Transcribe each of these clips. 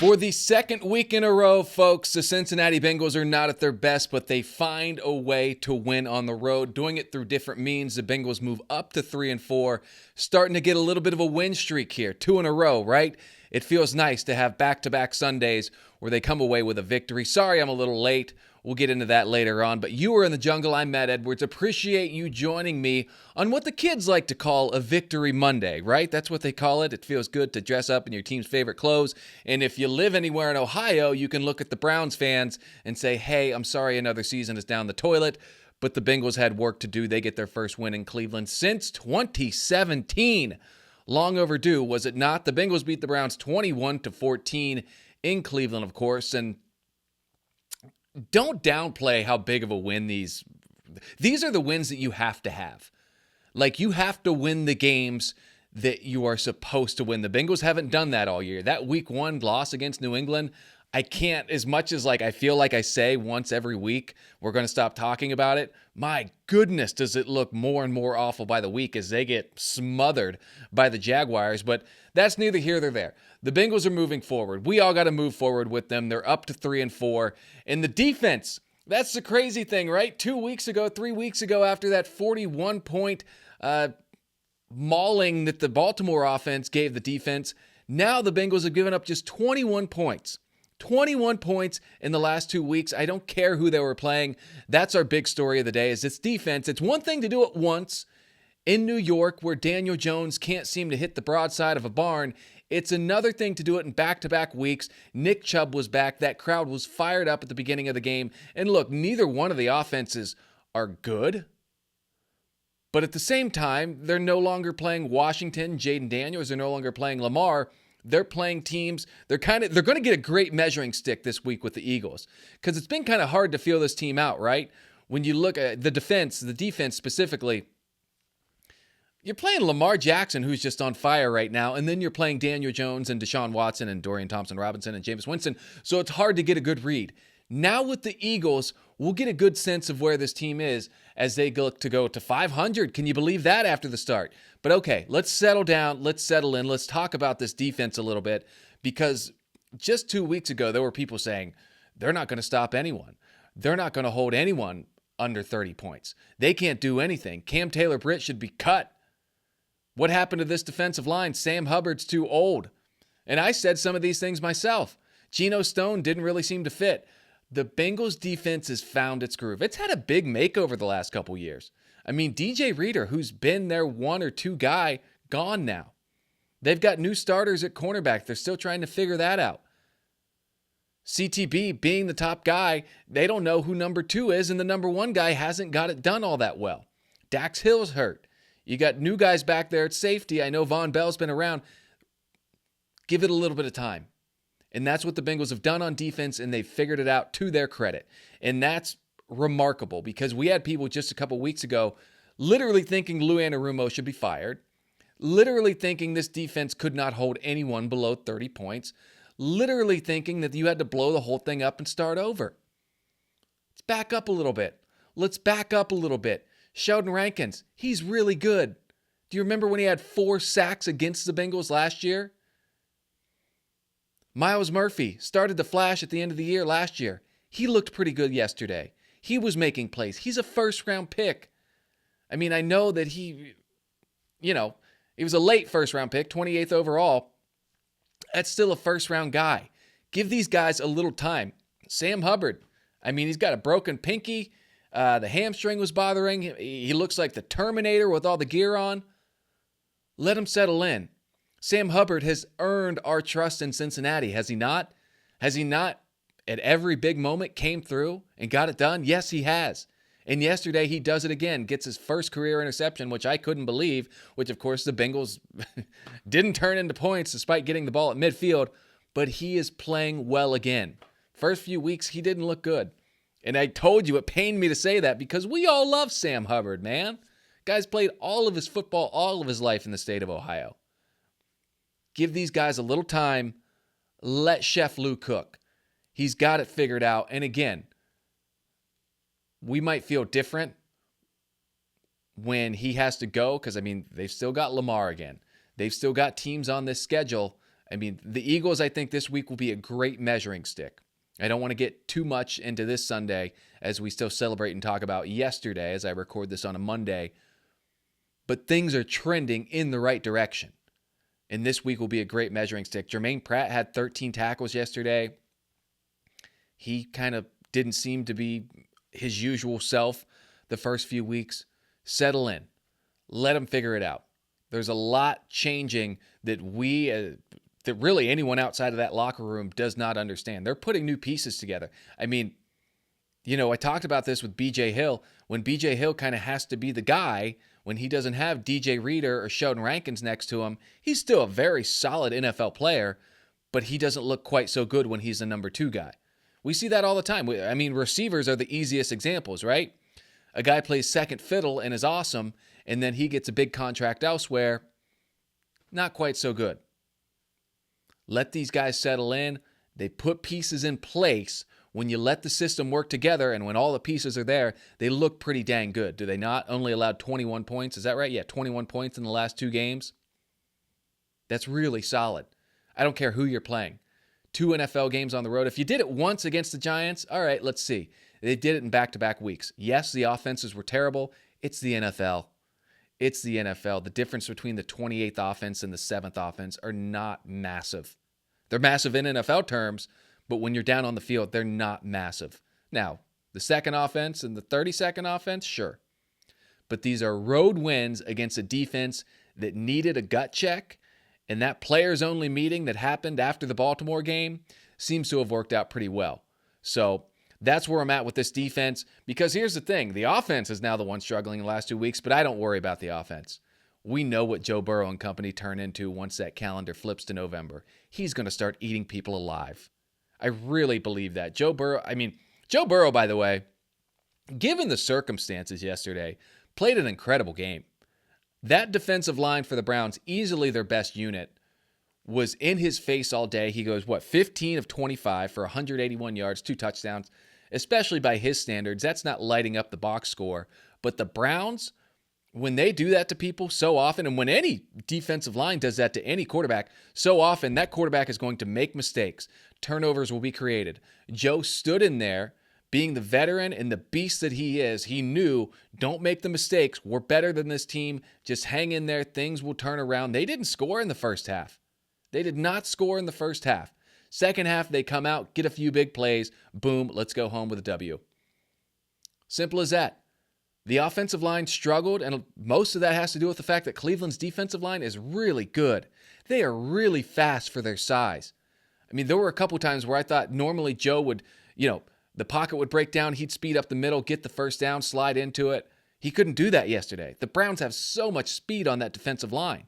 For the second week in a row, folks, the Cincinnati Bengals are not at their best, but they find a way to win on the road, doing it through different means. The Bengals move up to 3-4, starting to get a little bit of a win streak here, 2 in a row, right? It feels nice to have back-to-back Sundays where they come away with a victory. Sorry I'm a little late. We'll get into that later on. But you are in the jungle. I'm Matt Edwards. Appreciate you joining me on what the kids like to call a Victory Monday, right? That's what they call it. It feels good to dress up in your team's favorite clothes. And if you live anywhere in Ohio, you can look at the Browns fans and say, hey, I'm sorry another season is down the toilet. But the Bengals had work to do. They get their first win in Cleveland since 2017. Long overdue, was it not? The Bengals beat the Browns 21-14 in Cleveland, of course. And don't downplay how big of a win these are the wins that you have to have. Like, you have to win the games that you are supposed to win. The Bengals haven't done that all year. That week 1 loss against New England, I can't, as much as I feel like I say once every week, we're going to stop talking about it. My goodness, does it look more and more awful by the week as they get smothered by the Jaguars. But that's neither here nor there. The Bengals are moving forward. We all got to move forward with them. They're up to 3-4. And the defense, that's the crazy thing, right? 3 weeks ago, after that 41-point mauling that the Baltimore offense gave the defense, now the Bengals have given up just 21 points. 21 points in the last 2 weeks. I don't care who they were playing. That's our big story of the day, is it's defense. It's one thing to do it once in New York where Daniel Jones can't seem to hit the broadside of a barn. It's another thing to do it in back-to-back weeks. Nick Chubb was back. That crowd was fired up at the beginning of the game. And look, neither one of the offenses are good. But at the same time, they're no longer playing Washington, Jaden Daniels. They're no longer playing Lamar. They're playing teams. They're going to get a great measuring stick this week with the Eagles, because it's been kind of hard to feel this team out, right? When you look at the defense specifically, you're playing Lamar Jackson, who's just on fire right now, and then you're playing Daniel Jones and Deshaun Watson and Dorian Thompson-Robinson and Jameis Winston, so it's hard to get a good read. Now with the Eagles, we'll get a good sense of where this team is as they look to go to 500. Can you believe that after the start? But okay, let's settle down. Let's settle in. Let's talk about this defense a little bit, because just 2 weeks ago, there were people saying they're not going to stop anyone. They're not going to hold anyone under 30 points. They can't do anything. Cam Taylor-Britt should be cut. What happened to this defensive line? Sam Hubbard's too old. And I said some of these things myself. Geno Stone didn't really seem to fit. The Bengals defense has found its groove. It's had a big makeover the last couple years. I mean, DJ Reader, who's been their 1 or 2 guy, gone now. They've got new starters at cornerback. They're still trying to figure that out. CTB being the top guy, they don't know who number 2 is, and the number 1 guy hasn't got it done all that well. Dax Hill's hurt. You got new guys back there at safety. I know Von Bell's been around. Give it a little bit of time. And that's what the Bengals have done on defense, and they've figured it out to their credit. And that's remarkable, because we had people just a couple weeks ago literally thinking Lou Anarumo should be fired, literally thinking this defense could not hold anyone below 30 points, literally thinking that you had to blow the whole thing up and start over. Let's back up a little bit. Sheldon Rankins, he's really good. Do you remember when he had 4 sacks against the Bengals last year? Myles Murphy started to flash at the end of the year last year. He looked pretty good yesterday. He was making plays. He's a first-round pick. I mean, I know that he was a late first-round pick, 28th overall. That's still a first-round guy. Give these guys a little time. Sam Hubbard, I mean, he's got a broken pinky. The hamstring was bothering him. He looks like the Terminator with all the gear on. Let him settle in. Sam Hubbard has earned our trust in Cincinnati, has he not? Has he not, at every big moment, came through and got it done? Yes, he has. And yesterday, he does it again, gets his first career interception, which I couldn't believe, which, of course, the Bengals didn't turn into points despite getting the ball at midfield, but he is playing well again. First few weeks, he didn't look good. And I told you, it pained me to say that, because we all love Sam Hubbard, man. Guy's played all of his football, all of his life in the state of Ohio. Give these guys a little time. Let Chef Lou cook. He's got it figured out. And again, we might feel different when he has to go, because, I mean, they've still got Lamar again. They've still got teams on this schedule I mean, the Eagles, I think this week will be a great measuring stick. I don't want to get too much into this Sunday as we still celebrate and talk about yesterday as I record this on a Monday, but things are trending in the right direction. And this week will be a great measuring stick. Jermaine Pratt had 13 tackles yesterday. He kind of didn't seem to be his usual self the first few weeks. Settle in. Let him figure it out. There's a lot changing that that really anyone outside of that locker room does not understand. They're putting new pieces together. I mean, I talked about this with B.J. Hill. When B.J. Hill kind of has to be the guy, when he doesn't have DJ Reader or Sheldon Rankins next to him, he's still a very solid NFL player, but he doesn't look quite so good when he's the number 2 guy. We see that all the time. I mean, receivers are the easiest examples, right? A guy plays second fiddle and is awesome, and then he gets a big contract elsewhere. Not quite so good. Let these guys settle in. They put pieces in place. When you let the system work together and when all the pieces are there, they look pretty dang good. Do they not? Only allowed 21 points. Is that right? Yeah, 21 points in the last 2 games. That's really solid. I don't care who you're playing. 2 NFL games on the road. If you did it once against the Giants, all right, let's see. They did it in back-to-back weeks. Yes, the offenses were terrible. It's the NFL. It's the NFL. The difference between the 28th offense and the 7th offense are not massive. They're massive in NFL terms, but when you're down on the field, they're not massive. Now, the second offense and the 32nd offense, sure. But these are road wins against a defense that needed a gut check, and that players-only meeting that happened after the Baltimore game seems to have worked out pretty well. So that's where I'm at with this defense, because here's the thing. The offense is now the one struggling the last 2 weeks, but I don't worry about the offense. We know what Joe Burrow and company turn into once that calendar flips to November. He's going to start eating people alive. I really believe that. Joe Burrow, by the way, given the circumstances yesterday, played an incredible game. That defensive line for the Browns, easily their best unit, was in his face all day. He goes, 15 of 25 for 181 yards, 2 touchdowns. Especially by his standards, that's not lighting up the box score. But the Browns, when they do that to people so often, and when any defensive line does that to any quarterback, so often that quarterback is going to make mistakes. Turnovers will be created. Joe stood in there, being the veteran and the beast that he is. He knew, don't make the mistakes. We're better than this team. Just hang in there. Things will turn around. They didn't score in the first half. They did not score in the first half. Second half, they come out, get a few big plays. Boom, let's go home with a W. Simple as that. The offensive line struggled, and most of that has to do with the fact that Cleveland's defensive line is really good. They are really fast for their size. I mean, there were a couple times where I thought normally Joe would, the pocket would break down, he'd speed up the middle, get the first down, slide into it. He couldn't do that yesterday. The Browns have so much speed on that defensive line.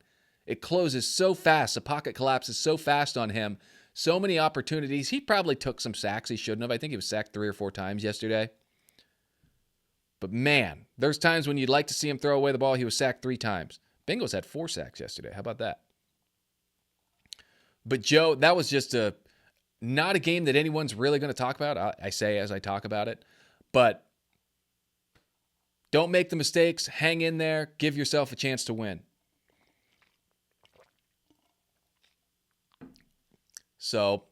It closes so fast. The pocket collapses so fast on him. So many opportunities. He probably took some sacks he shouldn't have. I think he was sacked 3 or 4 times yesterday. But man, there's times when you'd like to see him throw away the ball. He was sacked 3 times. Bengals had 4 sacks yesterday. How about that? But Joe, that was just not a game that anyone's really going to talk about. I say as I talk about it. But don't make the mistakes. Hang in there. Give yourself a chance to win. So,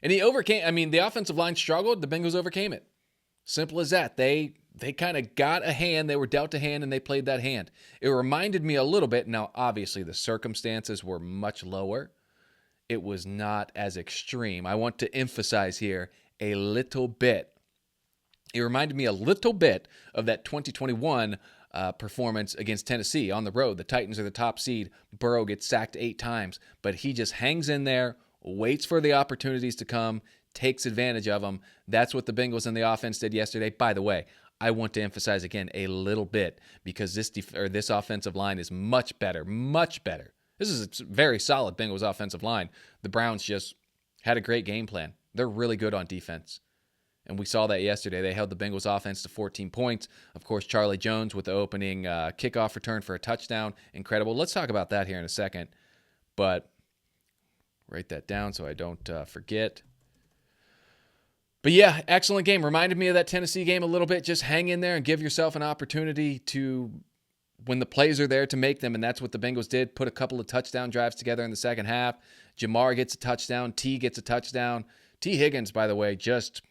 and he overcame, the offensive line struggled. The Bengals overcame it. Simple as that. They kind of got a hand. They were dealt a hand, and they played that hand. It reminded me a little bit. Now, obviously, the circumstances were much lower. It was not as extreme. I want to emphasize here a little bit. It reminded me a little bit of that 2021 performance against Tennessee on the road. The Titans are the top seed. Burrow gets sacked 8 times, but he just hangs in there, waits for the opportunities to come, takes advantage of them. That's what the Bengals and the offense did yesterday. By the way, I want to emphasize again a little bit because this offensive line is much better, much better. This is a very solid Bengals offensive line. The Browns just had a great game plan. They're really good on defense. And we saw that yesterday. They held the Bengals offense to 14 points. Of course, Charlie Jones with the opening kickoff return for a touchdown. Incredible. Let's talk about that here in a second. But write that down so I don't forget. But yeah, excellent game. Reminded me of that Tennessee game a little bit. Just hang in there and give yourself an opportunity to when the plays are there to make them, and that's what the Bengals did, put a couple of touchdown drives together in the second half. Jamar gets a touchdown. T gets a touchdown. T. Higgins, by the way, just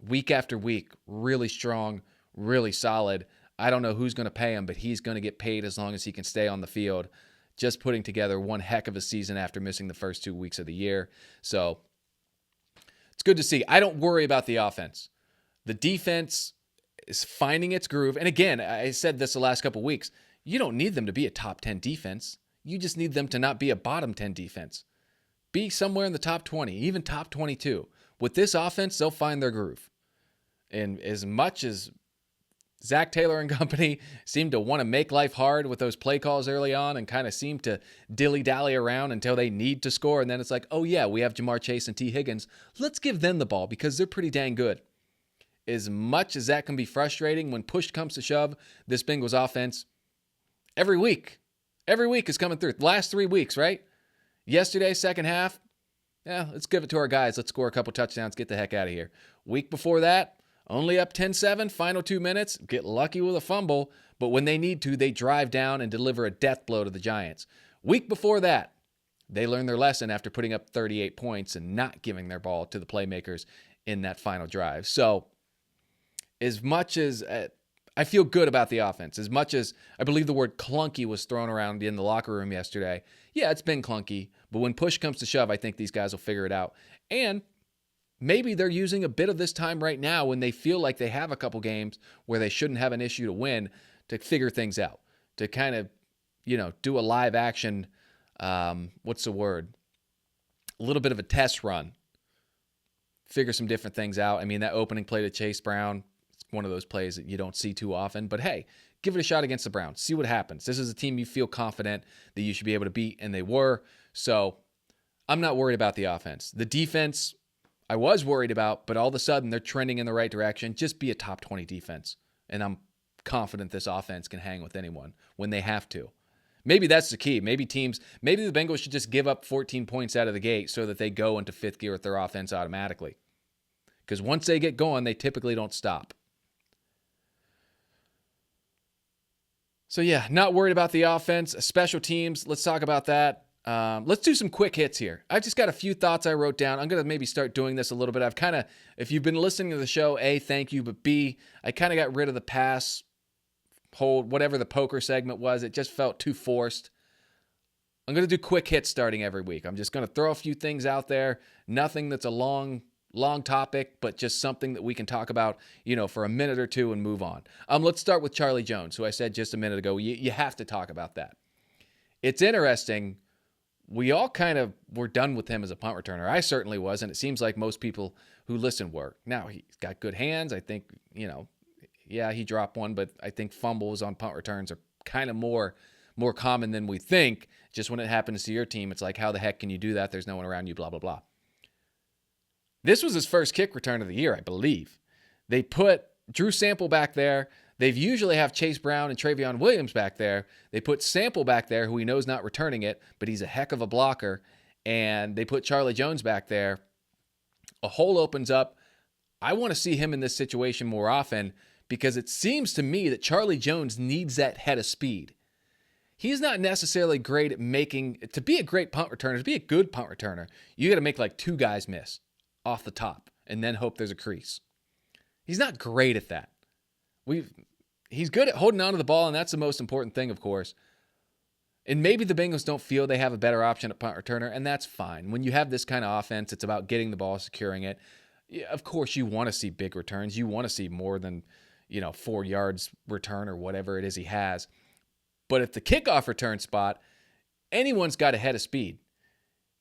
week after week, really strong, really solid. I don't know who's going to pay him, but he's going to get paid as long as he can stay on the field. Just putting together one heck of a season after missing the first 2 weeks of the year. So it's good to see. I don't worry about the offense. The defense is finding its groove. And again, I said this the last couple of weeks. You don't need them to be a top 10 defense. You just need them to not be a bottom 10 defense. Be somewhere in the top 20, even top 22. With this offense, they'll find their groove. And as much as Zac Taylor and company seem to want to make life hard with those play calls early on and kind of seem to dilly-dally around until they need to score, and then it's like, oh yeah, we have Jamar Chase and T. Higgins. Let's give them the ball because they're pretty dang good. As much as that can be frustrating, when push comes to shove, this Bengals offense, every week is coming through. The last 3 weeks, right? Yesterday, second half, let's give it to our guys. Let's score a couple touchdowns, get the heck out of here. Week before that, only up 10-7, final 2 minutes, get lucky with a fumble, but when they need to, they drive down and deliver a death blow to the Giants. Week before that, they learned their lesson after putting up 38 points and not giving their ball to the playmakers in that final drive. So, as much as I feel good about the offense, as much as I believe the word clunky was thrown around in the locker room yesterday, yeah, it's been clunky, but when push comes to shove, I think these guys will figure it out. And maybe they're using a bit of this time right now when they feel like they have a couple games where they shouldn't have an issue to win to figure things out, to kind of, do a live action, what's the word? A little bit of a test run. Figure some different things out. I mean, that opening play to Chase Brown, it's one of those plays that you don't see too often, but hey, give it a shot against the Browns. See what happens. This is a team you feel confident that you should be able to beat, and they were. So I'm not worried about the offense. The defense, I was worried about, but all of a sudden they're trending in the right direction. Just be a top 20 defense. And I'm confident this offense can hang with anyone when they have to. Maybe that's the key. Maybe the Bengals should just give up 14 points out of the gate so that they go into fifth gear with their offense automatically. Because once they get going, they typically don't stop. So yeah, not worried about the offense. Special teams, let's talk about that. Let's do some quick hits here. I've just got a few thoughts I wrote down. I'm going to maybe start doing this a little bit. If you've been listening to the show, A, thank you, but B, I kind of got rid of the pass, hold, whatever the poker segment was. It just felt too forced. I'm going to do quick hits starting every week. I'm just going to throw a few things out there. Nothing that's a long topic, but just something that we can talk about, for a minute or two and move on. Let's start with Charlie Jones, who I said just a minute ago, you have to talk about that. It's interesting. We all kind of were done with him as a punt returner. I certainly was, and it seems like most people who listen were. Now, he's got good hands. I think, he dropped one, but I think fumbles on punt returns are kind of more common than we think. Just when it happens to your team, it's like, how the heck can you do that? There's no one around you, blah, blah, blah. This was his first kick return of the year, I believe. They put Drew Sample back there. They usually have Chase Brown and Travion Williams back there. They put Sample back there, who he knows not returning it, but he's a heck of a blocker. And they put Charlie Jones back there. A hole opens up. I want to see him in this situation more often because it seems to me that Charlie Jones needs that head of speed. He's not necessarily great at to be a great punt returner, to be a good punt returner, you got to make like two guys miss off the top and then hope there's a crease. He's not great at that. He's good at holding on to the ball, and that's the most important thing, of course. And maybe the Bengals don't feel they have a better option at punt returner, and that's fine. When you have this kind of offense, it's about getting the ball, securing it. Yeah, of course, you want to see big returns. You want to see more than, 4 yards return or whatever it is he has. But at the kickoff return spot, anyone's got a head of speed.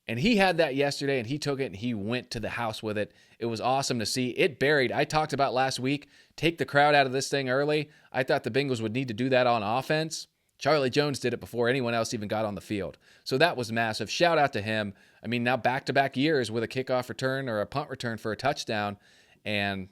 And he had that yesterday, and he took it, and he went to the house with it. It was awesome to see. It buried. I talked about last week, take the crowd out of this thing early. I thought the Bengals would need to do that on offense. Charlie Jones did it before anyone else even got on the field. So that was massive. Shout out to him. I mean, now back-to-back years with a kickoff return or a punt return for a touchdown. And,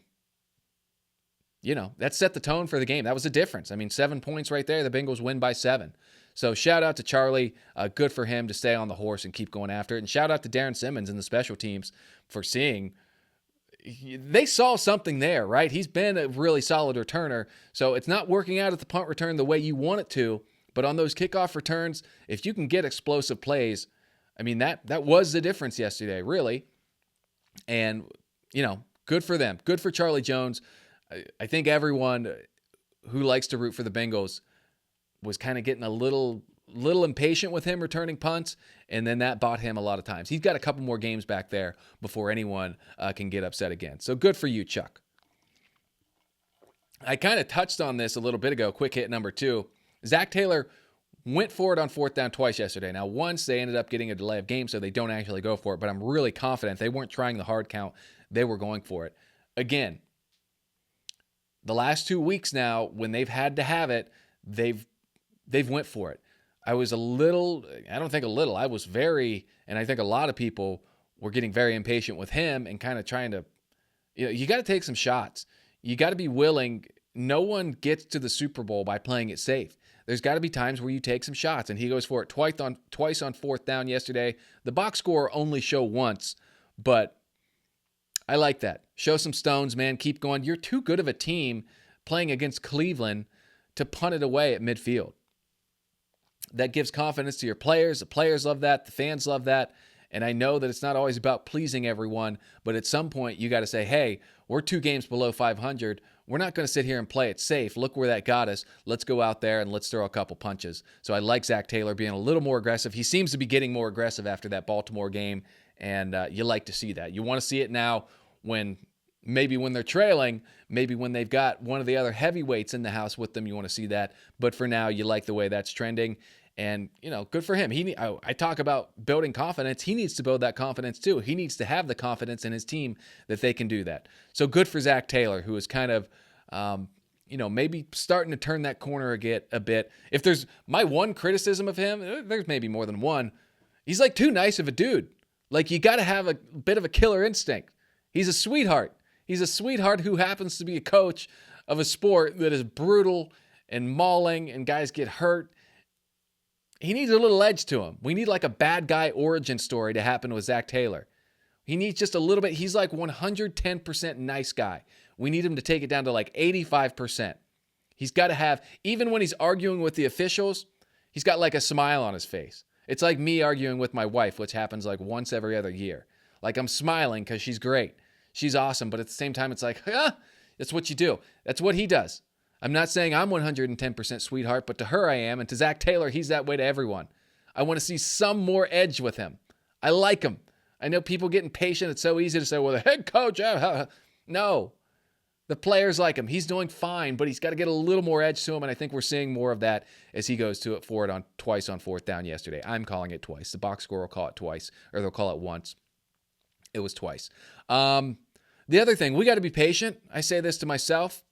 that set the tone for the game. That was the difference. I mean, 7 points right there. The Bengals win by 7. So shout out to Charlie. Good for him to stay on the horse and keep going after it. And shout out to Darren Simmons and the special teams for seeing, they saw something there, right? He's been a really solid returner. So it's not working out at the punt return the way you want it to. But on those kickoff returns, if you can get explosive plays, I mean, that was the difference yesterday, really. And, good for them. Good for Charlie Jones. I think everyone who likes to root for the Bengals was kind of getting a little impatient with him returning punts, and then that bought him a lot of times. He's got a couple more games back there before anyone can get upset again. So good for you, Chuck. I kind of touched on this a little bit ago, quick hit number 2. Zac Taylor went for it on 4th down twice yesterday. Now, once they ended up getting a delay of game, so they don't actually go for it, but I'm really confident they weren't trying the hard count. They were going for it. Again, the last 2 weeks now, when they've had to have it, they've went for it. I was I was very, and I think a lot of people were getting very impatient with him and kind of trying to, you got to take some shots. You got to be willing. No one gets to the Super Bowl by playing it safe. There's got to be times where you take some shots, and he goes for it twice on 4th down yesterday. The box score only show once, but I like that. Show some stones, man. Keep going. You're too good of a team playing against Cleveland to punt it away at midfield. That gives confidence to your players. The players love that. The fans love that. And I know that it's not always about pleasing everyone, but at some point you got to say, hey, we're 2 games below 500. We're not going to sit here and play it safe. Look where that got us. Let's go out there and let's throw a couple punches. So I like Zac Taylor being a little more aggressive. He seems to be getting more aggressive after that Baltimore game, and you like to see that. You want to see it now when they're trailing, maybe when they've got one of the other heavyweights in the house with them, you want to see that. But for now, you like the way that's trending. And, good for him. I talk about building confidence. He needs to build that confidence too. He needs to have the confidence in his team that they can do that. So good for Zac Taylor, who is kind of, maybe starting to turn that corner a bit. If there's my one criticism of him, there's maybe more than one. He's like too nice of a dude. Like, you got to have a bit of a killer instinct. He's a sweetheart. He's a sweetheart who happens to be a coach of a sport that is brutal and mauling and guys get hurt. He needs a little edge to him. We need like a bad guy origin story to happen with Zac Taylor. He needs just a little bit. He's like 110% nice guy. We need him to take it down to like 85%. He's got to have, even when he's arguing with the officials, he's got like a smile on his face. It's like me arguing with my wife, which happens like once every other year. Like, I'm smiling because she's great. She's awesome. But at the same time, it's like, that's what you do. That's what he does. I'm not saying I'm 110% sweetheart, but to her I am. And to Zac Taylor, he's that way to everyone. I want to see some more edge with him. I like him. I know people get impatient. It's so easy to say, well, the head coach. No. The players like him. He's doing fine, but he's got to get a little more edge to him, and I think we're seeing more of that as he goes for it twice on 4th down yesterday. I'm calling it twice. The box score will call it twice, or they'll call it once. It was twice. The other thing, we got to be patient. I say this to myself.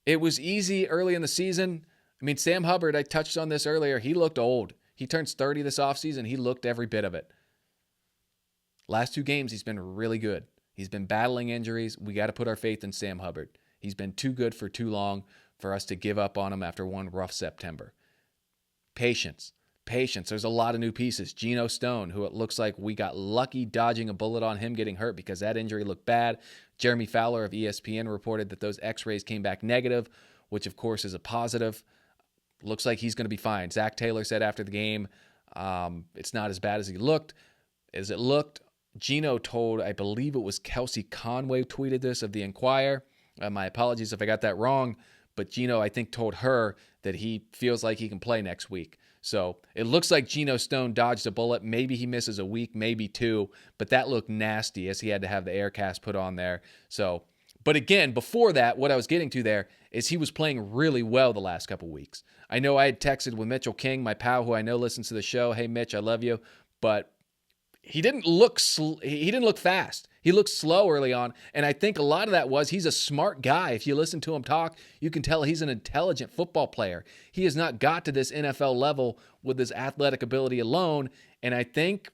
It was easy early in the season. I mean, Sam Hubbard, I touched on this earlier. He looked old. He turns 30 this offseason. He looked every bit of it. Last 2 games, he's been really good. He's been battling injuries. We got to put our faith in Sam Hubbard. He's been too good for too long for us to give up on him after one rough September. Patience. There's a lot of new pieces. Geno Stone, who it looks like we got lucky dodging a bullet on him getting hurt because that injury looked bad. Jeremy Fowler of ESPN reported that those x-rays came back negative, which of course is a positive. Looks like he's going to be fine. Zac Taylor said after the game, it's not as bad as it looked. Geno told, I believe it was Kelsey Conway tweeted this of the Enquirer. My apologies if I got that wrong, but Geno, I think, told her that he feels like he can play next week. So it looks like Geno Stone dodged a bullet. Maybe he misses a week, maybe 2, but that looked nasty as he had to have the air cast put on there. So, but again, before that, what I was getting to there is he was playing really well the last couple weeks. I know I had texted with Mitchell King, my pal who I know listens to the show. Hey, Mitch, I love you. But he didn't look fast. He looked slow early on, and I think a lot of that was he's a smart guy. If you listen to him talk, you can tell he's an intelligent football player. He has not got to this NFL level with his athletic ability alone, and I think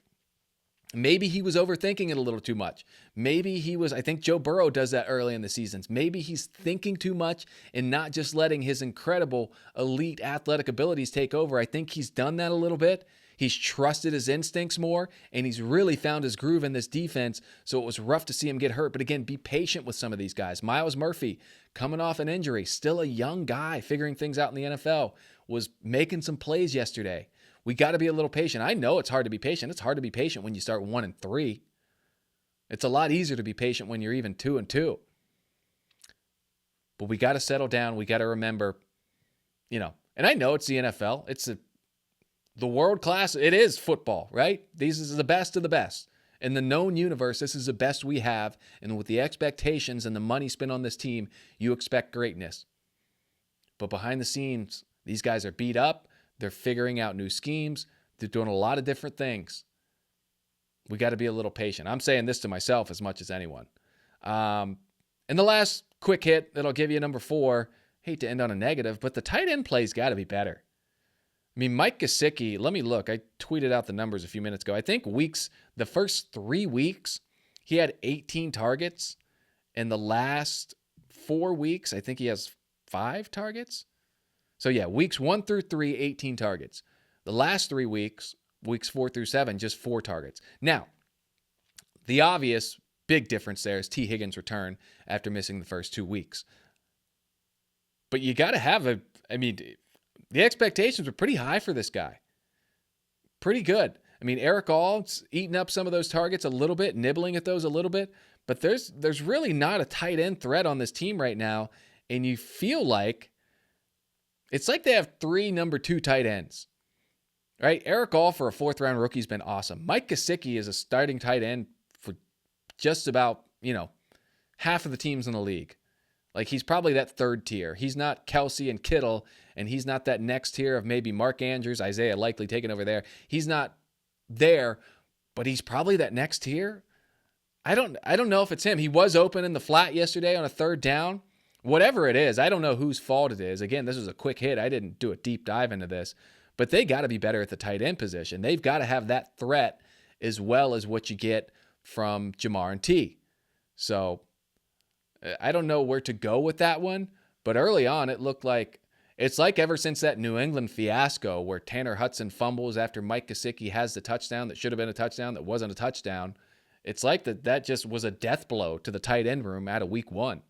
Maybe he was overthinking it a little too much. Maybe he was, I think Joe Burrow does that early in the seasons. Maybe he's thinking too much and not just letting his incredible elite athletic abilities take over. I think he's done that a little bit. He's trusted his instincts more, and he's really found his groove in this defense, so it was rough to see him get hurt. But again, be patient with some of these guys. Myles Murphy, coming off an injury, still a young guy figuring things out in the NFL, was making some plays yesterday. We got to be a little patient. I know it's hard to be patient. It's hard to be patient when you start 1-3. It's a lot easier to be patient when you're even 2-2. But we got to settle down. We got to remember, and I know it's the NFL. It's the world class. It is football, right? These is the best of the best. In the known universe, this is the best we have. And with the expectations and the money spent on this team, you expect greatness. But behind the scenes, these guys are beat up. They're figuring out new schemes. They're doing a lot of different things. We got to be a little patient. I'm saying this to myself as much as anyone. And the last quick hit that'll give you number 4, hate to end on a negative, but the tight end play's got to be better. I mean, Mike Gesicki, let me look. I tweeted out the numbers a few minutes ago. I think the first 3 weeks, he had 18 targets. In the last 4 weeks, I think he has 5 targets. So yeah, weeks 1 through 3, 18 targets. The last 3 weeks, weeks 4 through 7, just 4 targets. Now, the obvious big difference there is T. Higgins' return after missing the first 2 weeks. But you got to have the expectations were pretty high for this guy. Pretty good. I mean, Eric All's eating up some of those targets a little bit, nibbling at those a little bit, but there's really not a tight end threat on this team right now, and you feel like it's like they have 3 number 2 tight ends, right? Eric All for a 4th-round rookie has been awesome. Mike Gesicki is a starting tight end for just about, half of the teams in the league. Like, he's probably that 3rd tier. He's not Kelsey and Kittle, and he's not that next tier of maybe Mark Andrews, Isaiah likely taking over there. He's not there, but he's probably that next tier. I don't know if it's him. He was open in the flat yesterday on a 3rd down. Whatever it is, I don't know whose fault it is. Again, this was a quick hit. I didn't do a deep dive into this, but they got to be better at the tight end position. They've got to have that threat as well as what you get from Jamar and T. So I don't know where to go with that one, but early on it looked like it's like ever since that New England fiasco where Tanner Hudson fumbles after Mike Gesicki has the touchdown that should have been a touchdown that wasn't a touchdown. It's like that just was a death blow to the tight end room out of week 1.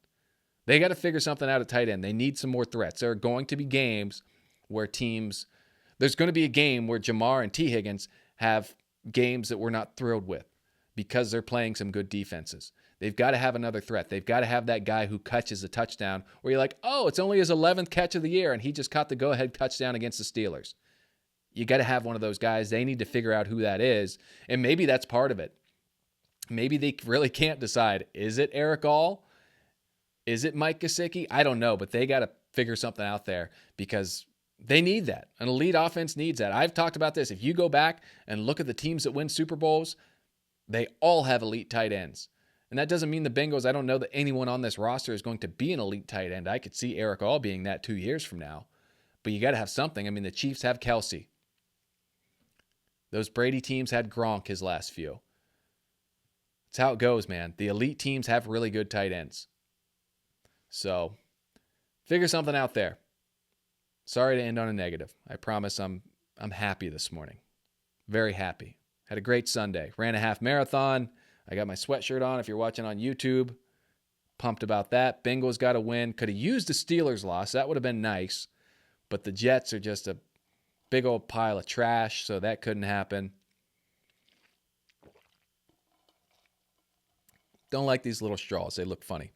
They got to figure something out at tight end. They need some more threats. There are going to be games where there's going to be a game where Jamar and T. Higgins have games that we're not thrilled with because they're playing some good defenses. They've got to have another threat. They've got to have that guy who catches a touchdown where you're like, oh, it's only his 11th catch of the year, and he just caught the go-ahead touchdown against the Steelers. You got to have one of those guys. They need to figure out who that is, and maybe that's part of it. Maybe they really can't decide. Is it Eric All? Is it Mike Gesicki? I don't know, but they got to figure something out there because they need that. An elite offense needs that. I've talked about this. If you go back and look at the teams that win Super Bowls, they all have elite tight ends. And that doesn't mean the Bengals, I don't know that anyone on this roster is going to be an elite tight end. I could see Eric All being that 2 years from now. But you got to have something. I mean, the Chiefs have Kelsey. Those Brady teams had Gronk his last few. That's how it goes, man. The elite teams have really good tight ends. So, figure something out there. Sorry to end on a negative. I promise I'm happy this morning. Very happy. Had a great Sunday. Ran a half marathon. I got my sweatshirt on if you're watching on YouTube. Pumped about that. Bengals got a win. Could have used the Steelers loss. That would have been nice. But the Jets are just a big old pile of trash, so that couldn't happen. Don't like these little straws. They look funny.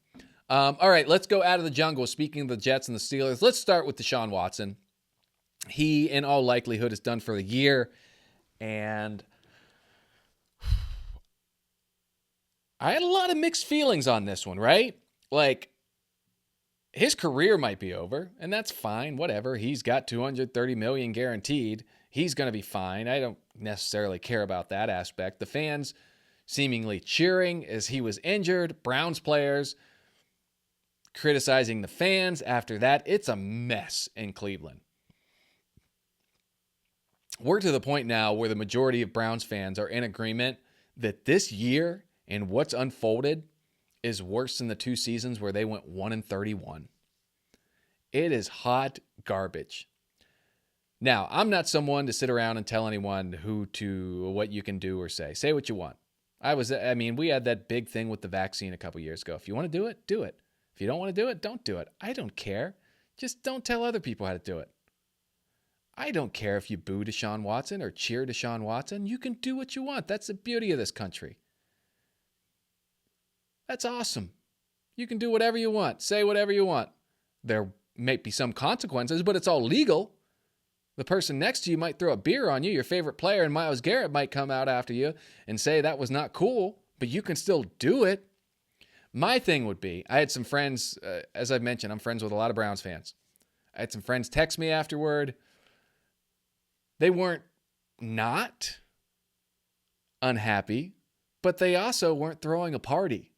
All right, let's go out of the jungle. Speaking of the Jets and the Steelers, let's start with Deshaun Watson. He, in all likelihood, is done for the year. And I had a lot of mixed feelings on this one, right? Like, his career might be over, and that's fine, whatever. He's got $230 million guaranteed. He's going to be fine. I don't necessarily care about that aspect. The fans seemingly cheering as he was injured. Browns players criticizing the fans after that. It's a mess in Cleveland. We're to the point now where the majority of Browns fans are in agreement that this year and what's unfolded is worse than the 2 seasons where they went 1-31. It is hot garbage. Now, I'm not someone to sit around and tell anyone what you can do or say. Say what you want. We had that big thing with the vaccine a couple years ago. If you want to do it, do it. If you don't want to do it, don't do it. I don't care. Just don't tell other people how to do it. I don't care if you boo Deshaun Watson or cheer Deshaun Watson. You can do what you want. That's the beauty of this country. That's awesome. You can do whatever you want. Say whatever you want. There may be some consequences, but it's all legal. The person next to you might throw a beer on you. Your favorite player, and Myles Garrett, might come out after you and say that was not cool, but you can still do it. My thing would be, I had some friends, as I've mentioned, I'm friends with a lot of Browns fans. I had some friends text me afterward. They weren't not unhappy, but they also weren't throwing a party.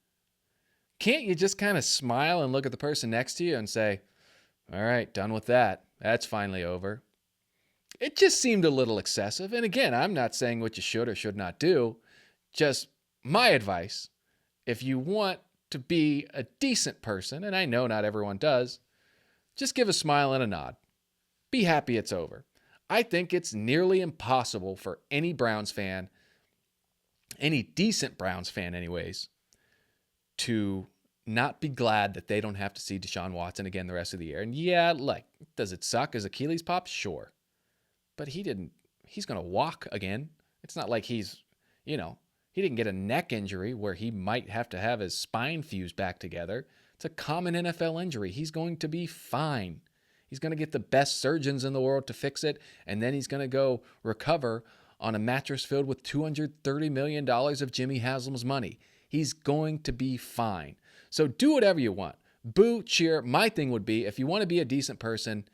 Can't you just kind of smile and look at the person next to you and say, all right, done with that. That's finally over. It just seemed a little excessive. And again, I'm not saying what you should or should not do. Just my advice, if you want to be a decent person, and I know not everyone does, just give a smile and a nod. Be happy it's over. I think it's nearly impossible for any Browns fan, any decent Browns fan anyways, to not be glad that they don't have to see Deshaun Watson again the rest of the year. And yeah, does it suck as Achilles popped? Sure. But he's going to walk again. It's not like he didn't get a neck injury where he might have to have his spine fused back together. It's a common NFL injury. He's going to be fine. He's going to get the best surgeons in the world to fix it, and then he's going to go recover on a mattress filled with $230 million of Jimmy Haslam's money. He's going to be fine. So do whatever you want. Boo, cheer. My thing would be, if you want to be a decent person,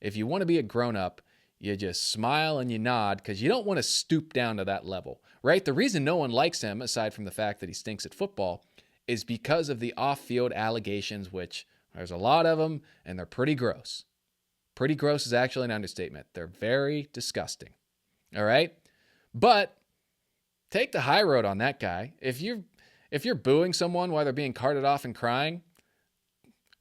if you want to be a grown-up, you just smile and you nod because you don't want to stoop down to that level, right? The reason no one likes him, aside from the fact that he stinks at football, is because of the off-field allegations, which there's a lot of them, and they're pretty gross. Pretty gross is actually an understatement. They're very disgusting, all right? But take the high road on that guy. If you're booing someone while they're being carted off and crying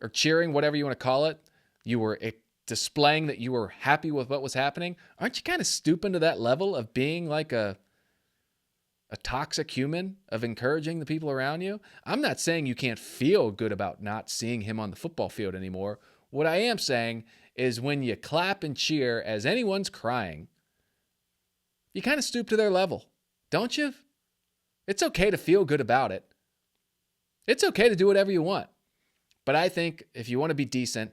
or cheering, whatever you want to call it, you were displaying that you were happy with what was happening, aren't you kind of stooping to that level of being like a toxic human, of encouraging the people around you? I'm not saying you can't feel good about not seeing him on the football field anymore. What I am saying is when you clap and cheer as anyone's crying, you kind of stoop to their level, don't you? It's okay to feel good about it. It's okay to do whatever you want. But I think if you want to be decent,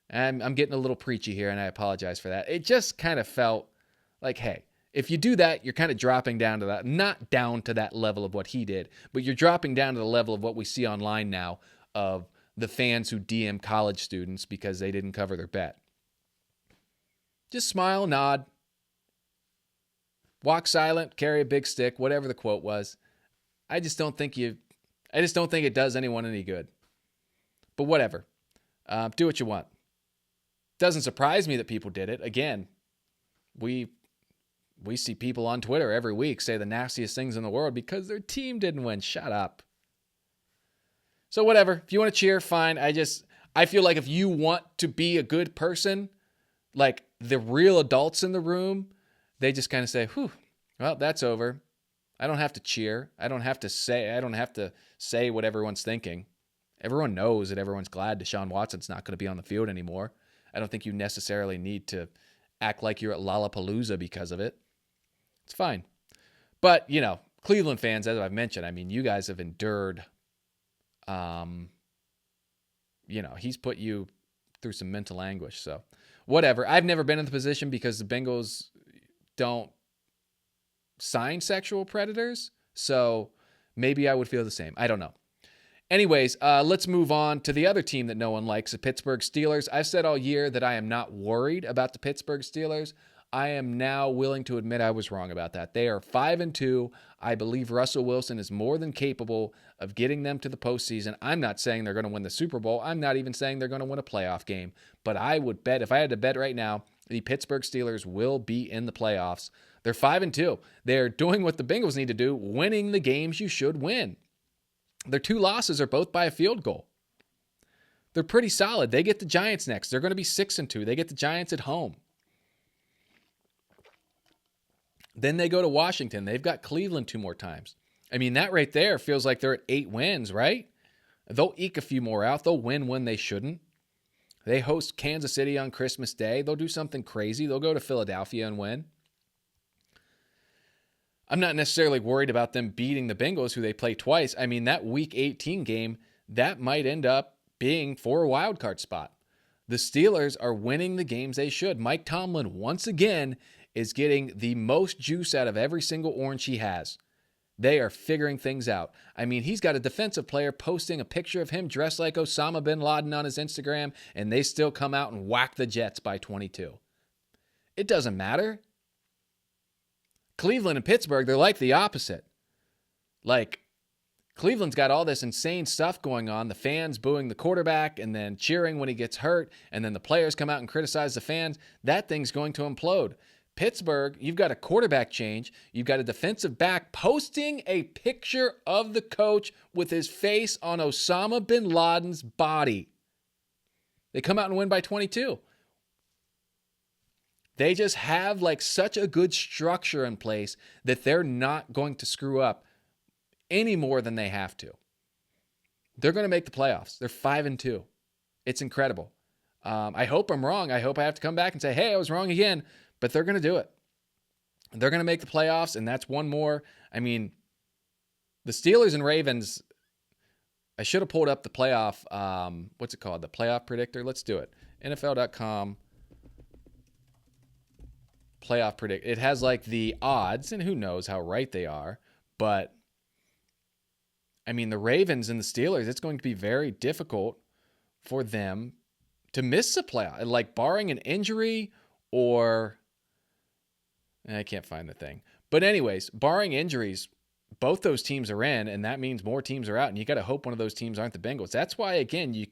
and I'm getting a little preachy here, and I apologize for that. It just kind of felt like, hey, if you do that, you're kind of dropping down to that, not down to that level of what he did, but you're dropping down to the level of what we see online now of the fans who DM college students because they didn't cover their bet. Just smile, nod, walk silent, carry a big stick, whatever the quote was. I just don't think it does anyone any good. But whatever. Do what you want. Doesn't surprise me that people did it. Again, we see people on Twitter every week say the nastiest things in the world because their team didn't win. Shut up. So whatever. If you want to cheer, fine. I feel like if you want to be a good person, like the real adults in the room, they just kind of say, whew, well, that's over. I don't have to cheer. I don't have to say what everyone's thinking. Everyone knows that everyone's glad Deshaun Watson's not going to be on the field anymore. I don't think you necessarily need to act like you're at Lollapalooza because of it. It's fine. But, Cleveland fans, as I've mentioned, you guys have endured, he's put you through some mental anguish. So whatever. I've never been in the position because the Bengals don't sign sexual predators. So maybe I would feel the same. I don't know. Anyways, let's move on to the other team that no one likes, the Pittsburgh Steelers. I've said all year that I am not worried about the Pittsburgh Steelers. I am now willing to admit I was wrong about that. They are 5-2. I believe Russell Wilson is more than capable of getting them to the postseason. I'm not saying they're going to win the Super Bowl. I'm not even saying they're going to win a playoff game. But I would bet, if I had to bet right now, the Pittsburgh Steelers will be in the playoffs. They're 5-2. They're doing what the Bengals need to do, winning the games you should win. Their 2 losses are both by a field goal. They're pretty solid. They get the Giants next. They're going to be 6-2. They get the Giants at home. Then they go to Washington. They've got Cleveland 2 more times. I mean, that right there feels like they're at 8 wins, right? They'll eke a few more out. They'll win when they shouldn't. They host Kansas City on Christmas Day. They'll do something crazy. They'll go to Philadelphia and win. I'm not necessarily worried about them beating the Bengals, who they play twice. I mean, that Week 18 game, that might end up being for a wild card spot. The Steelers are winning the games they should. Mike Tomlin, once again, is getting the most juice out of every single orange he has. They are figuring things out. I mean, he's got a defensive player posting a picture of him dressed like Osama bin Laden on his Instagram, and they still come out and whack the Jets by 22. It doesn't matter. Cleveland and Pittsburgh, they're like the opposite. Like, Cleveland's got all this insane stuff going on. The fans booing the quarterback and then cheering when he gets hurt, and then the players come out and criticize the fans. That thing's going to implode. Pittsburgh, you've got a quarterback change. You've got a defensive back posting a picture of the coach with his face on Osama bin Laden's body. They come out and win by 22. They just have like such a good structure in place that they're not going to screw up any more than they have to. They're going to make the playoffs. They're 5-2. It's incredible. I hope I'm wrong. I hope I have to come back and say, hey, I was wrong again. But they're going to do it. They're going to make the playoffs, and that's one more. I mean, the Steelers and Ravens, I should have pulled up the playoff, what's it called? The playoff predictor. Let's do it. NFL.com playoff predict. It has like the odds, and who knows how right they are. But, I mean, the Ravens and the Steelers, it's going to be very difficult for them to miss a playoff. Like, barring an injury or... I can't find the thing. But anyways, barring injuries, both those teams are in, and that means more teams are out, and you got to hope one of those teams aren't the Bengals. That's why, again, you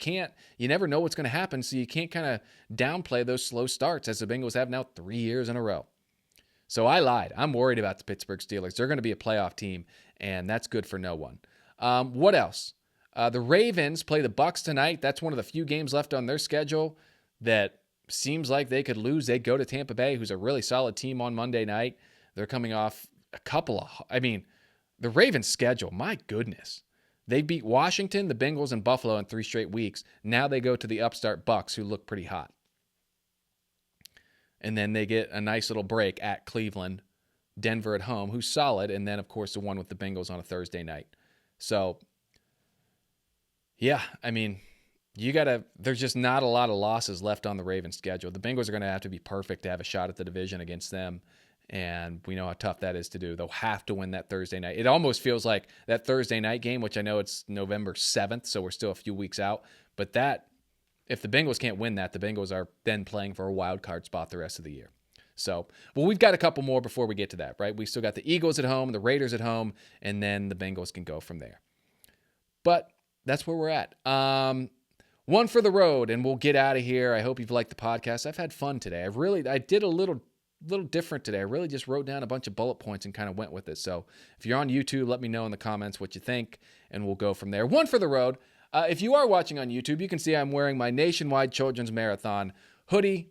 never know what's going to happen, so you can't kind of downplay those slow starts, as the Bengals have now 3 years in a row. So I lied. I'm worried about the Pittsburgh Steelers. They're going to be a playoff team, and that's good for no one. What else? The Ravens play the Bucs tonight. That's one of the few games left on their schedule that seems like they could lose. They go to Tampa Bay, who's a really solid team, on Monday night. They're coming off the Ravens' schedule, my goodness. They beat Washington, the Bengals, and Buffalo in 3 straight weeks. Now they go to the upstart Bucs, who look pretty hot. And then they get a nice little break at Cleveland, Denver at home, who's solid, and then, of course, the one with the Bengals on a Thursday night. So, yeah, I mean... there's just not a lot of losses left on the Ravens schedule. The Bengals are going to have to be perfect to have a shot at the division against them. And we know how tough that is to do. They'll have to win that Thursday night. It almost feels like that Thursday night game, which I know it's November 7th, so we're still a few weeks out. But if the Bengals can't win that, the Bengals are then playing for a wild card spot the rest of the year. So, well, we've got a couple more before we get to that, right? We still got the Eagles at home, the Raiders at home, and then the Bengals can go from there. But that's where we're at. One for the road, and we'll get out of here. I hope you've liked the podcast. I've had fun today. I did a little different today. I really just wrote down a bunch of bullet points and kind of went with it. So if you're on YouTube, let me know in the comments what you think, and we'll go from there. One for the road. If you are watching on YouTube, you can see I'm wearing my Nationwide Children's Marathon hoodie.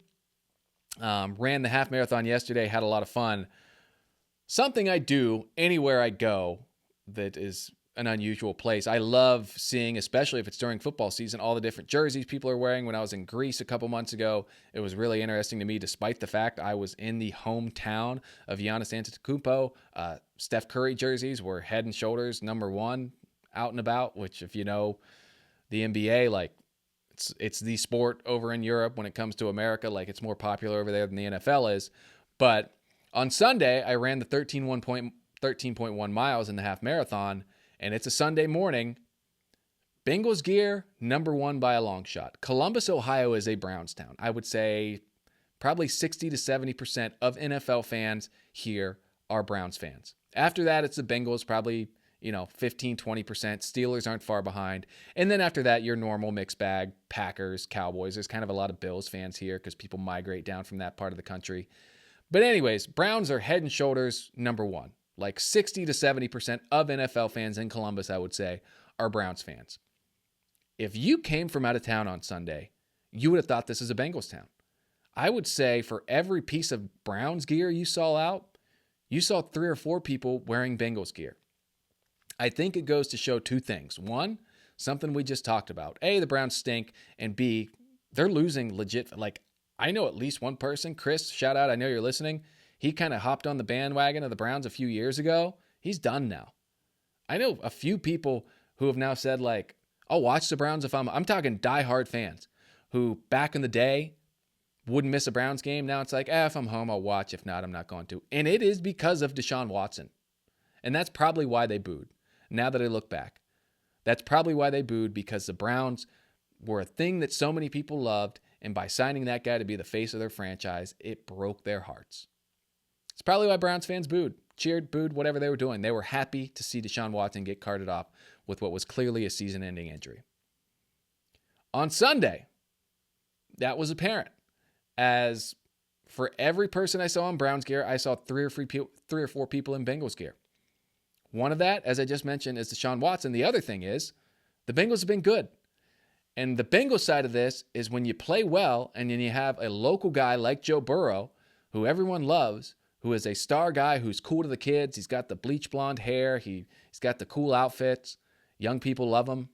Ran the half marathon yesterday. Had a lot of fun. Something I do anywhere I go that is an unusual place. I love seeing, especially if it's during football season, all the different jerseys people are wearing. When I was in Greece a couple months ago, it was really interesting to me, despite the fact I was in the hometown of Giannis Antetokounmpo. Steph Curry jerseys were head and shoulders #1 out and about, which, if you know the NBA, like it's the sport over in Europe when it comes to America. Like, it's more popular over there than the NFL is. But on Sunday, I ran the 13.1 miles in the half marathon, and it's a Sunday morning. Bengals gear, #1 by a long shot. Columbus, Ohio is a Browns town. I would say probably 60 to 70% of NFL fans here are Browns fans. After that, it's the Bengals, probably, 15, 20%. Steelers aren't far behind. And then after that, your normal mixed bag, Packers, Cowboys. There's kind of a lot of Bills fans here because people migrate down from that part of the country. But anyways, Browns are head and shoulders number one. Like 60 to 70% of NFL fans in Columbus, I would say, are Browns fans. If you came from out of town on Sunday, you would have thought this is a Bengals town. I would say for every piece of Browns gear you saw out, you saw 3 or 4 people wearing Bengals gear. I think it goes to show 2 things. One, something we just talked about. A, the Browns stink, and B, they're losing legit. Like, I know at least one person, Chris, shout out, I know you're listening. He kind of hopped on the bandwagon of the Browns a few years ago. He's done now. I know a few people who have now said, like, I'll watch the Browns if I'm talking diehard fans who back in the day wouldn't miss a Browns game. Now it's like, if I'm home, I'll watch. If not, I'm not going to. And it is because of Deshaun Watson. And that's probably why they booed. Now that I look back, that's probably why they booed, because the Browns were a thing that so many people loved. And by signing that guy to be the face of their franchise, it broke their hearts. It's probably why Browns fans booed, cheered, booed, whatever they were doing. They were happy to see Deshaun Watson get carted off with what was clearly a season-ending injury. On Sunday, that was apparent. As for every person I saw in Browns gear, I saw 3 or 4 people in Bengals gear. One of that, as I just mentioned, is Deshaun Watson. The other thing is the Bengals have been good. And the Bengals side of this is when you play well and then you have a local guy like Joe Burrow, who everyone loves, who is a star guy who's cool to the kids. He's got the bleach blonde hair. He's got the cool outfits. Young people love him.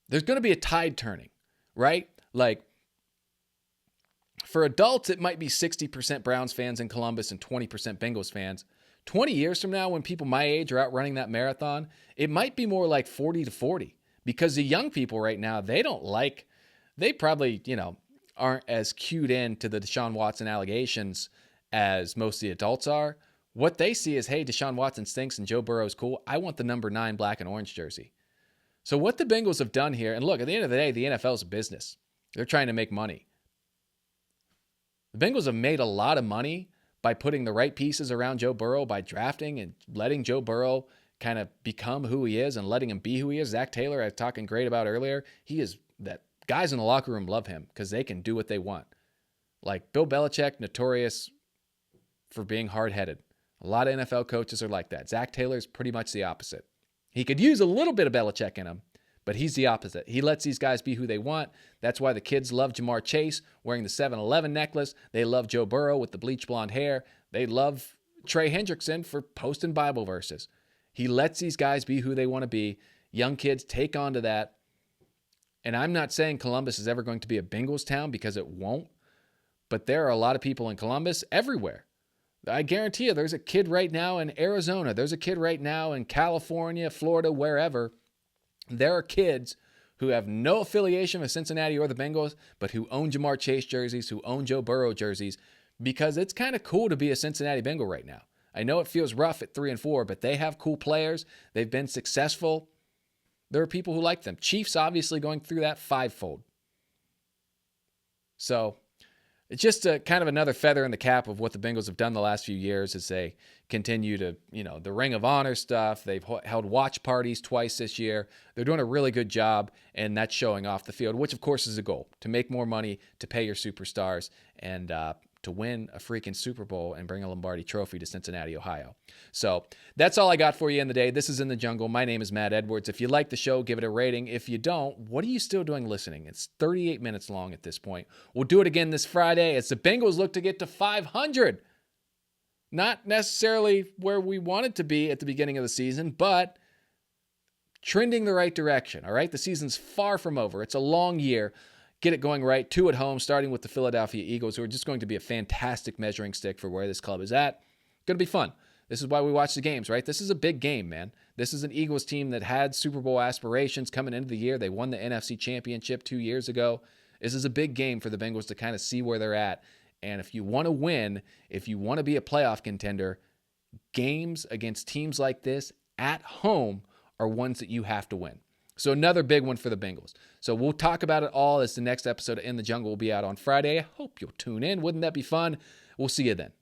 There's going to be a tide turning, right? Like, for adults, it might be 60% Browns fans in Columbus and 20% Bengals fans. 20 years from now, when people my age are out running that marathon, it might be more like 40 to 40. Because the young people right now, they probably, aren't as cued in to the Deshaun Watson allegations as most of the adults are. What they see is, hey, Deshaun Watson stinks and Joe Burrow's cool. I want the number 9 black and orange jersey. So what the Bengals have done here, and look, at the end of the day, the NFL is a business. They're trying to make money. The Bengals have made a lot of money by putting the right pieces around Joe Burrow, by drafting and letting Joe Burrow kind of become who he is and letting him be who he is. Zac Taylor, I was talking great about earlier. He is that guys in the locker room love him because they can do what they want. Like Bill Belichick, notorious for being hard-headed. A lot of NFL coaches are like that. Zac Taylor is pretty much the opposite. He could use a little bit of Belichick in him, but he's the opposite. He lets these guys be who they want. That's why the kids love Jamar Chase wearing the 7-Eleven necklace. They love Joe Burrow with the bleach blonde hair. They love Trey Hendrickson for posting Bible verses. He lets these guys be who they want to be. Young kids take on to that. And I'm not saying Columbus is ever going to be a Bengals town, because it won't. But there are a lot of people in Columbus everywhere. I guarantee you there's a kid right now in Arizona. There's a kid right now in California, Florida, wherever. There are kids who have no affiliation with Cincinnati or the Bengals, but who own Jamar Chase jerseys, who own Joe Burrow jerseys, because it's kind of cool to be a Cincinnati Bengal right now. I know it feels rough at 3-4, but they have cool players. They've been successful. There are people who like them. Chiefs obviously going through that fivefold. So it's just a kind of another feather in the cap of what the Bengals have done the last few years as they continue to, the Ring of Honor stuff. They've held watch parties twice this year. They're doing a really good job, and that's showing off the field, which of course is a goal, to make more money, to pay your superstars, and to win a freaking Super Bowl and bring a Lombardi trophy to Cincinnati, Ohio. So that's all I got for you in the day. This is In the Jungle. My name is Matt Edwards. If you like the show, give it a rating. If you don't, what are you still doing listening? It's 38 minutes long at this point. We'll do it again this Friday as the Bengals look to get to 500. Not necessarily where we wanted to be at the beginning of the season, but trending the right direction, all right? The season's far from over. It's a long year. Get it going right. 2 at home, starting with the Philadelphia Eagles, who are just going to be a fantastic measuring stick for where this club is at. Going to be fun. This is why we watch the games, right? This is a big game, man. This is an Eagles team that had Super Bowl aspirations coming into the year. They won the NFC Championship 2 years ago. This is a big game for the Bengals to kind of see where they're at. And if you want to win, if you want to be a playoff contender, games against teams like this at home are ones that you have to win. So another big one for the Bengals. So we'll talk about it all as the next episode of In the Jungle will be out on Friday. I hope you'll tune in. Wouldn't that be fun? We'll see you then.